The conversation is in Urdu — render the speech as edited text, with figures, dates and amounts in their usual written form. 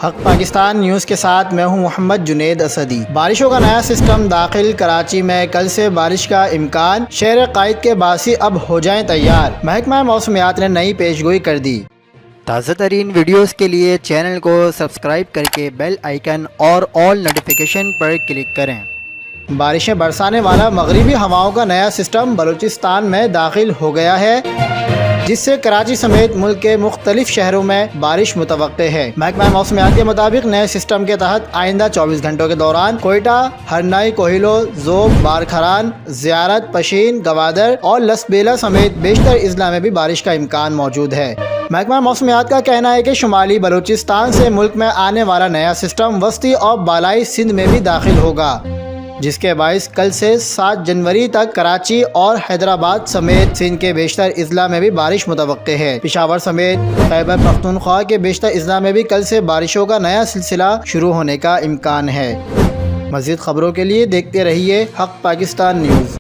حق پاکستان نیوز کے ساتھ میں ہوں محمد جنید اسدی۔ بارشوں کا نیا سسٹم داخل کراچی میں کل سے بارش کا امکان، شہر قائد کے باسی اب ہو جائیں تیار، محکمہ موسمیات نے نئی پیشگوئی کر دی۔ تازہ ترین ویڈیوز کے لیے چینل کو سبسکرائب کر کے بیل آئیکن اور آل نوٹیفیکیشن پر کلک کریں۔ بارشیں برسانے والا مغربی ہواؤں کا نیا سسٹم بلوچستان میں داخل ہو گیا ہے، جس سے کراچی سمیت ملک کے مختلف شہروں میں بارش متوقع ہے۔ محکمہ موسمیات کے مطابق نئے سسٹم کے تحت آئندہ 24 گھنٹوں کے دوران کوئٹہ، ہرنائی، کوہیلو، ذوب، بارکھران، زیارت، پشین، گوادر اور لسبیلا سمیت بیشتر اضلاع میں بھی بارش کا امکان موجود ہے۔ محکمہ موسمیات کا کہنا ہے کہ شمالی بلوچستان سے ملک میں آنے والا نیا سسٹم وسطی اور بالائی سندھ میں بھی داخل ہوگا، جس کے باعث کل سے 7 جنوری تک کراچی اور حیدرآباد سمیت سندھ کے بیشتر اضلاع میں بھی بارش متوقع ہے۔ پشاور سمیت خیبر پختونخوا کے بیشتر اضلاع میں بھی کل سے بارشوں کا نیا سلسلہ شروع ہونے کا امکان ہے۔ مزید خبروں کے لیے دیکھتے رہیے حق پاکستان نیوز۔